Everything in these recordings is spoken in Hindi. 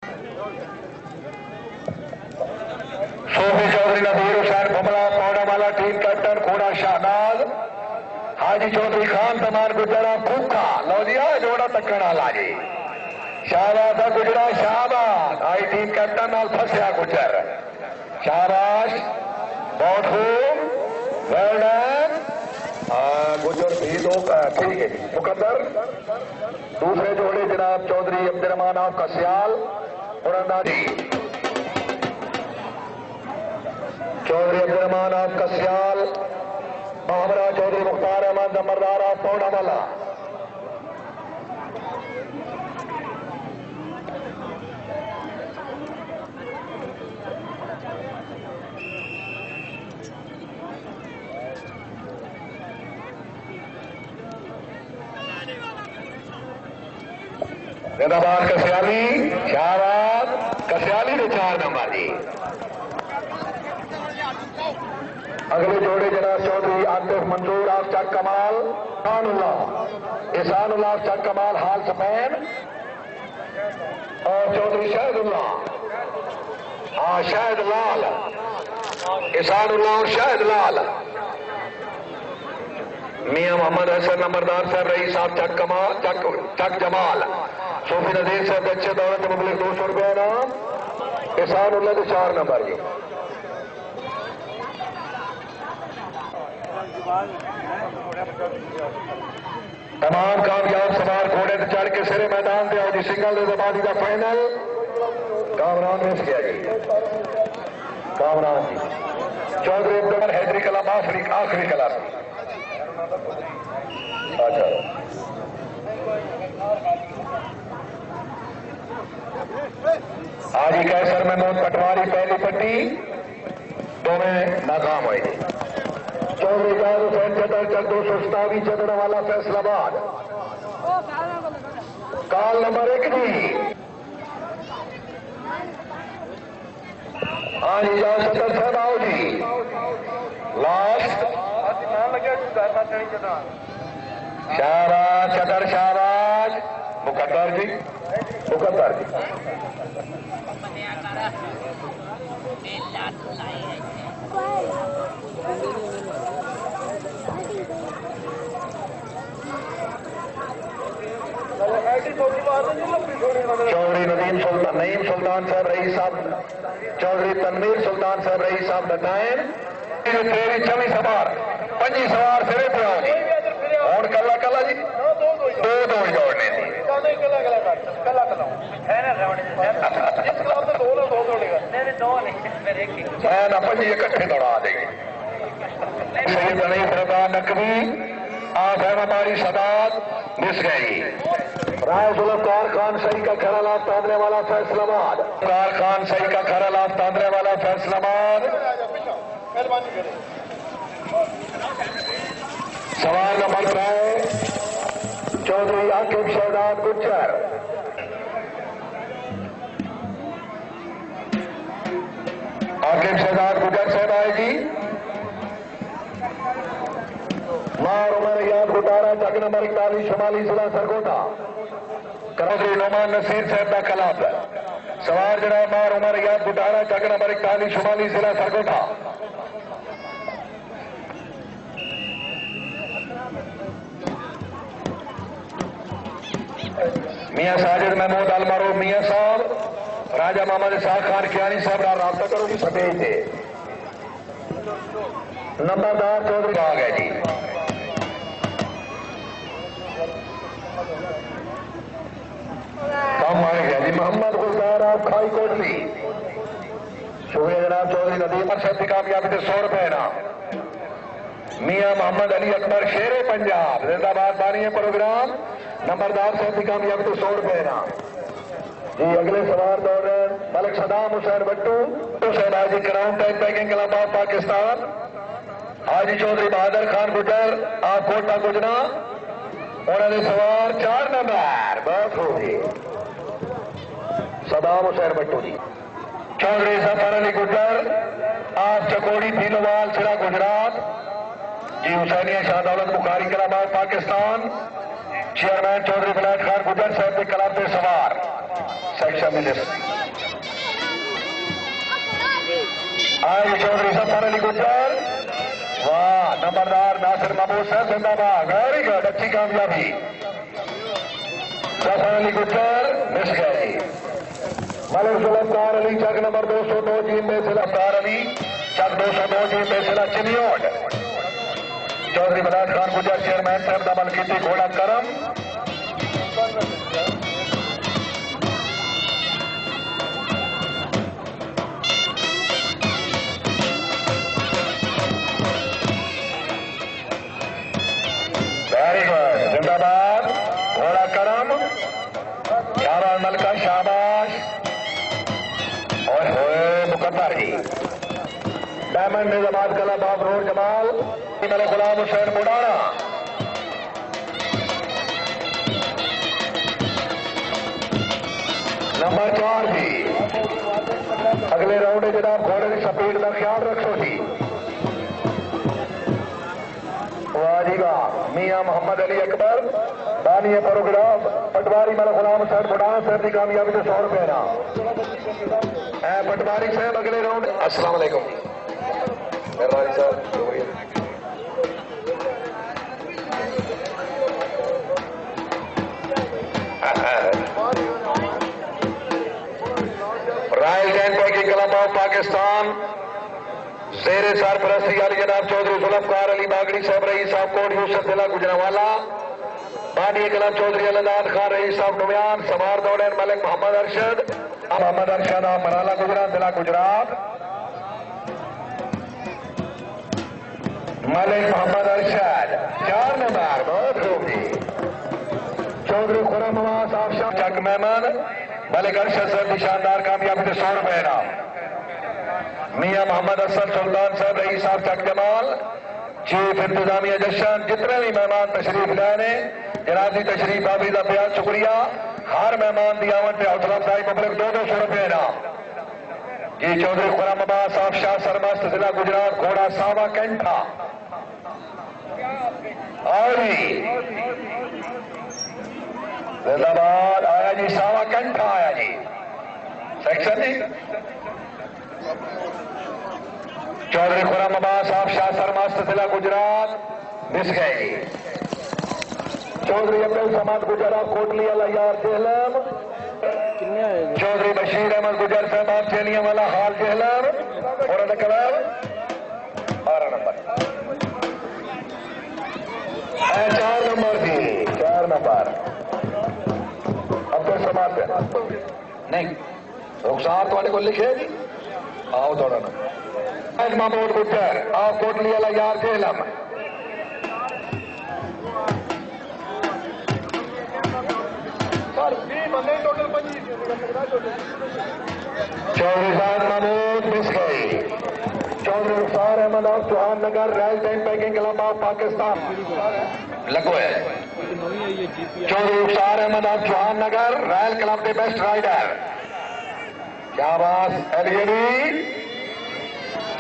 सूफी चौधरी नबीर हुसैन भुमला पौड़ावाला टीम कैप्टन घोड़ा शाहनाज हाजी चौधरी खान तमान गुजरा भूखा लो दिया जोड़ा तकड़ वाला जी शाहबाज गुजरा शाहबाज आई टीम कैप्टन नाल फसया गुजर शाहबाज बहुत खूब वेल डन गुजर भी दो ठीक है मुकद्दर दूसरे जोड़े जनाब चौधरी अब्दुर्रहमान आप कसियाल उड़ानदाजी चौधरी अब्दुर्रहमान आप कसियाल मामरा चौधरी मुख्तार अहमद नंबरदार आप पौड़ावाला जिंदाबाद कसियाली शाहबाज कसियाली ने 4 नंबर जी अगले जोड़े जनाब चौधरी आतिफ मंजूर आप चक कमाल एहसानुल्लाह चक कमाल हाल सफैन और चौधरी शाहिदुल्लाह शाहिद लाल एहसानुल्लाह और शाहिद लाल मियां मोहम्मद हसन नंबरदार साहब रईस साहब चक कमाल चक जमाल सूफी नजीर साहब अच्छे दौलत मुबलिक 200 रुपया नाम एहसानुल्लाह के 4 नंबर जी तमाम कामयाब सवार घोड़े से चढ़ के सिरे मैदान से आओ जी सिंगल आबादी का फाइनल कामरान मिस गया जी कामरान जी चौधरी अब्दुल हैदरी कलाम आखिरी कलाम अच्छा आज ही कैसर में मोहम्मद पटवारी पहली पट्टी दोनों नाकाम हुए थे चौधरी जाद हुसैन चदर चक 227 चदर वाला फैसलाबाद काल नंबर 1 जी हाँ जी जाओ सदर साहब आओ जी लास्ट शाहबाज चदर शाहबाज मुकद्दर जी चौधरी नदीम सुल्तान नईम सुल्तान साहब रईस साहब चौधरी तनवीर सुल्तान साहब रईस साहब बताएं 23 सवार 25 सवार सिरे पे आओ जी और कला कला जी दो जोड़ने थी ना 5 इकट्ठे दौड़ा देंगे सही गणेश सरदार नकवी आज है हमारी सदात मिस गई राय जुल्फकार खान सही का खरा लाभ तांदने वाला फैसलाबाद खान सही का खरा लाभ तांदने वाला फैसलाबाद सवाल नंबर 3 चौधरी आकिब शहजाद गुज्जर आकिब शहजाद गुज्जर साहब आएगी मार उमर याद गुटारा चक नंबर 41 शुमाली जिला सरगोधा चौधरी नोमान नसीर साहब का कलाब सवार जनाब मार उमर याद गुटारा चक नंबर 41 शुमाली जिला सरगोधा मियां साजिद महमूद अलमारूफ मियां साहब राजा मोहम्मद इसाक खान कियानी साहब रब्ता करो जी सफेद थे नंबरदार चौधरी आ गए जी कम आ गया जी मोहम्मद गुलजार आप खाई कोटली शुक्रिया जनाब चौधरी नदीम साहब की कामयाबी से 100 रुपए ना मियां मोहम्मद अली अकबर शेरे पंजाब जिंदाबाद बानी है प्रोग्राम नंबरदार साहब की कामयाबी तो 100 रुपए ना जी अगले सवार दौर Malik Saddam Hussain Bhattu Hussain Haji crown type pegging Islamabad Pakistan Haji Chaudhary Bahadur Khan Gujjar आप कोटा गुजरा उन्होंने सवार 4 नंबर बहुत हो गई सदाम हुसैन भट्टू जी चौधरी जफर अली गुजर आप चकोड़ी भीलोवाल सिरा गुजरात जी हुसैनिया शाह दौलत बुखारी इस्लामाबाद पाकिस्तान चेयरमैन चौधरी विलायत खान गुजर साहब के कलाम पे सवार सेक्शन में आई चौधरी सफर अली गुज्जर, वाह नंबरदार नासिर महमूद साहब जिंदाबाद, वेरी गुड, अच्छी कामयाबी। सफर अली गुज्जर मिस गई। मलिक जुल्फकार अली चक नंबर 202 जीम में से अफ्तार अली चक 202 जीम में से चिनियोट। चौधरी बलाट खान गुजर चेयरमैन साहब दमन की घोड़ा करम। वेरी गुड, जिंदाबाद घोड़ा करम, शाबाश मलका शाबाश। और होए मुकद्दर ही डायमंड निजामात कला बाब रोड जमाल मलिक गुलाम हुसैन मुडाना। नंबर 4 जी अगले राउंड में जनाब घोड़े की स्पीड का ख्याल रखो जी। वाह जी वाह, मियां मोहम्मद अली अकबर दानिया प्रोग्राम पटवारी मलिक गुलाम हुसैन मुडाना साहब की कामयाबी से 100 रुपए ना पटवारी साहब अगले राउंड। अस्सलाम वालेकुम मेहरबानी साहब, शुक्रिया। Royal tent pegging club Pakistan शेर सरपरस्ती अली जनाब चौधरी जुल्फकार अली बागड़ी साहब रईस साहब कोट यूसुफ जिला गुजरांवाला। बानी क्लब चौधरी अलनाद खान रईस साहब नुमान समार दौड़न मलिक मोहम्मद अरशद मराला गुजरात जिला गुजरात। मलिक मोहम्मद अरशद 4 नंबर, बहुत खूबी। चौधरी खुरम साहब शाह चक मेहमान मलिक अरशद साहब की शानदार कामयाबी से 100 रुपए इनाम। मियां मोहम्मद असल सुल्तान साहब रईस साहब चक जमाल चीफ इंतजामिया जश्न। जितने भी मेहमान तशरीफ लाने जनाजी तशरीफ आबरी का बेहद शुक्रिया। हर मेहमान की आमद पे हौसला अफजाई पब्लिक 200 रुपए इनाम जी। चौधरी खुरम साहब शाह सरमस्त जिला गुजरात घोड़ा सावा कैंठा। और जिंदाबाद आया जी, सावा कंठा आया जी सेक्शन जी। चौधरी खुरम साहब शाह सरमस्त जिला गुजरात मिस गए जी। चौधरी अब्दुल समाद गुजरात कोटली यार जेहलम। चौधरी बशीर अहमद गुजर साहब चेलिया वाला हाल जेहलम और क्लब 12 नंबर 4 नंबर जी 4 नंबर अब्दुल समाद नहीं रुखसार थोड़े को लिखे जी। आओ थोड़ा महमूद गुजर आओ कोटली वाला यार जेहलम। चौधरी साहब महमूद मिस गई। Chaudhary Rukhsar Ahmed of Chauhan Nagar royal tent pegging club of Pakistan लगो है। Chaudhary Rukhsar Ahmed of Chauhan Nagar royal club के बेस्ट राइडर। क्या बात एलईडी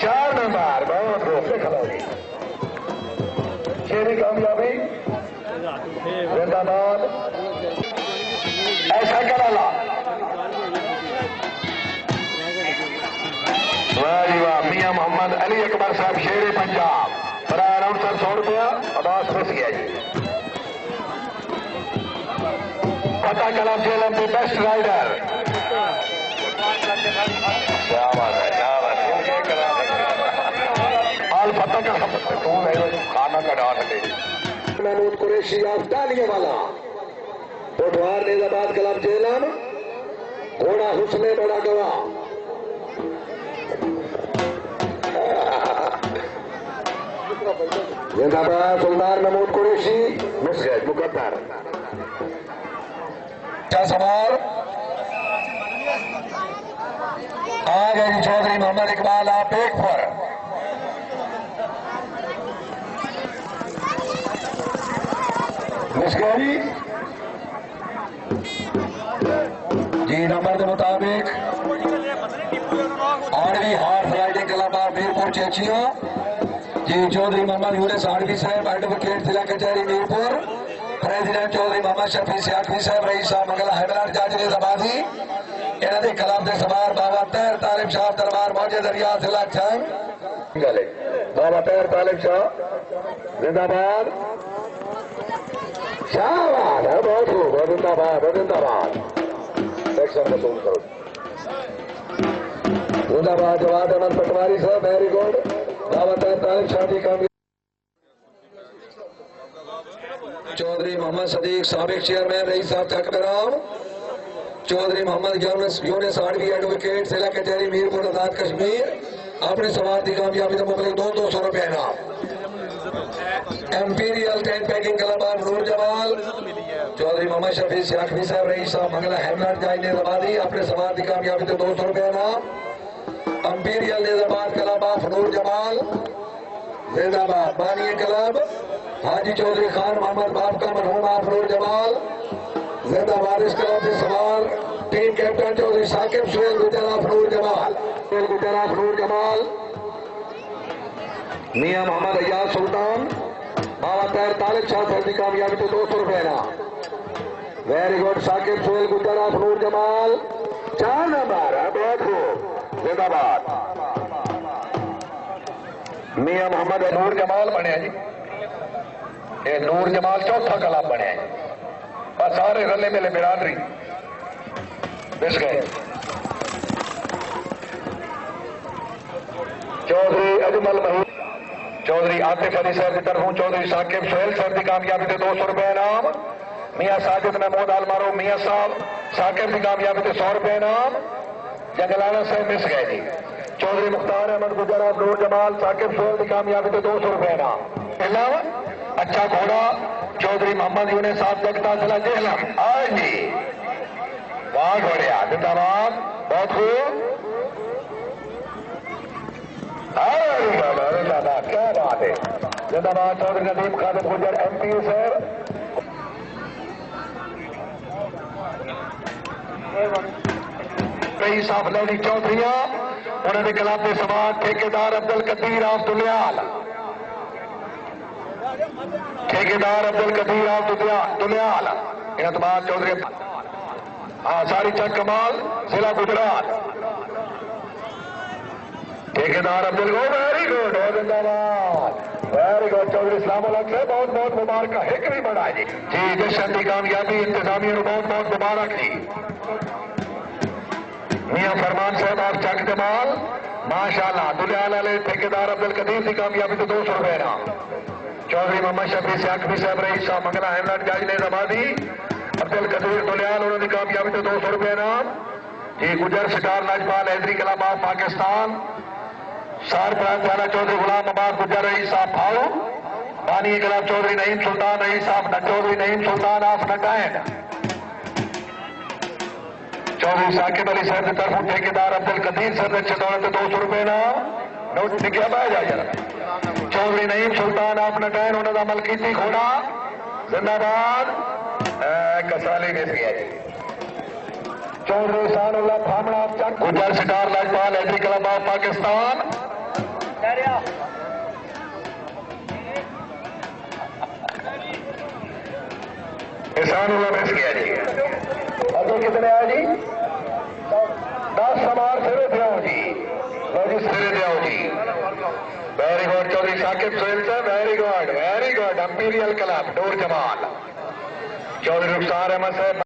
4 नंबर, बहुत रोक खिलाड़ी शेरी कामयाबी जिंदाबाद। ऐसा कराला वाह वाह, मियां मोहम्मद अली अकबर साहब शेर पंजाब बराह अनाउंसर 100 रुपया अब्बास फंस गया जी। फतेह कलम जेलम के बेस्ट राइडर। क्या बात है, क्या बात है। आल फतेह कलम कौन है खाना का डाल दे महमूद कुरैशी आफ्तालिया वाला कोटवार निजामात क्लब जेलम घोड़ा हुस्ने बड़ा गवाह। जिंदाबाद सुल्तान महमूद कुरैशी मिस गए मुकद्दर। क्या सवाल आ गए चौधरी मोहम्मद इकबाल आप एक पर मिस गई जी। नंबर के मुताबिक Arvi horse riding club of Mirpur Chechia ji. Chaudhry Mohammad Younis Arvi sahab advocate जिला कचहरी मीरपुर प्रेसिडेंट चौधरी मोहम्मद शफी सियाकवी साहब रईस साहब मंगला हैदराबाद जज निजामाबादी इन्हां दे खिलाफ दे सवार बाबा तैर तालिब शाह दरबार मौजे दरिया जिला छंग गले बाबा तैर तालिब शाह जिंदाबाद शाहबाद है बहुत जिंदाबाद सेक्शन में करो जिंदाबाद जवाद अहमद पटवारी साहब वेरी गुड बाबा तैर तालिब शाह जी का चौधरी मोहम्मद सदीक साबिक चेयरमैन रईस साहब चकबराव चौधरी मोहम्मद यूनिस आडवी एडवोकेट जिला कचहरी मीरपुर आजाद कश्मीर अपने सवार की कामयाबी का मुकाबले 200 रुपए इनाम imperial tent pegging club of Noor Jamal Chaudhry Mohammad Shafi Siakvi sahab Rais साहब मंगला हेमलट जाई निजामाबादी अपने सवार की कामयाबी का 200 रुपए इनाम Amperian Nizamabad club of Noor Jamal जिंदाबाद बानिया क्लब हाजी चौधरी खान मोहम्मद बाप का मरहूम आफरूर जमाल जिंदाबाद इस क्लब से सवार टीम कैप्टन चौधरी साकिब सुहेल गुजर आफरूर जमाल मियां मोहम्मद अयाज सुल्तान बाबा तैर तालिब शाह साहब की कामयाबी तो 200 रुपए ना वेरी गुड साकिब सुहेल गुजर आफरूर जमाल 4 नंबर है बहुत खूब जिंदाबाद मियां मोहम्मद नूर जमाल बने जी ये नूर जमाल चौथा क्लब बने बस सारे रले मिले बिरादरी बिस गए चौधरी अजमल महूद चौधरी आतिफ अली साहब की तरफों चौधरी साकिब सुहेल साहब की कामयाबी से 200 रुपए इनाम मियां साजिद महमूद आलमारो मियां साहब साकिब की कामयाबी से 100 रुपए इनाम जंगलाना से मिस गए जी चौधरी मुख्तार अहमद गुजर नूर जमाल साकिब सुहेल की कामयाबी से 200 रुपए इनाम अलावा अच्छा घोड़ा चौधरी मोहम्मद यूनिस साहब जगता जिला जेहलम आज जी वाह घोड़िया जिंदाबाद बहुत खूब क्या बात है जिंदाबाद चौधरी नदीम खालिद गुजर MP सर कई साफ लौड़ी चौधरिया उन्होंने क्लब के समाज ठेकेदार अब्दुल कदीर ऑफ दुलियाल इनतबाद चौधरी सारी चक कमाल जिला गुजरात ठेकेदार अब्दुल वेरी गुड जिंदाबाद वेरी गुड चौधरी इस्लाम से बहुत बहुत मुबारक हिक भी बड़ा जी जश्न की कामयाबी इंतजामिया को बहुत बहुत मुबारक जी मियां फरमान साहब आप चक जमाल माशाल्लाह दुलियाल वाले ठेकेदार अब्दुल कदीर की कामयाबी तो 200 रुपए ना चौधरी मोहम्मद शफी सियाकवी साहब रईस साहब मंगला हेमलट जाज निजामाबादी अब्दुल कदीर दुलियाल उन्होंने कामयाबी तो 200 रुपए इनाम जी Gujjar star Lajpal Haidri club of Pakistan सार प्रांत चौधरी गुलाम अब्बास गुजर रईस साहब फाऊ बानी क्लब चौधरी नईम सुल्तान रईस साहब चौधरी नईम सुल्तान ऑफ नटायन चौधरी साकिब अली साहब की तरफ ठेकेदार अब्दुल कदीर साहब ने दौलत 200 रुपए इनाम नोट लिखा पाया जाए चौधरी नईम सुल्तान आप नटायन उन्होंने अमल की घोड़ा जिंदाबाद कसाली मिस गया जी चौधरी सानुल्लाह फामड़ा Chak Gujjar star Lajpal Haidri club of Pakistan Sanaullah miss गया जी अगर कितने आया जी 10 समार सिरे थे जी सिरे थे जी वेरी गुड चौधरी साकिब सुहेल साहब वेरी गुड एम्पीरियल क्लब नूर जमाल चौधरी रुखसार अहमद साहब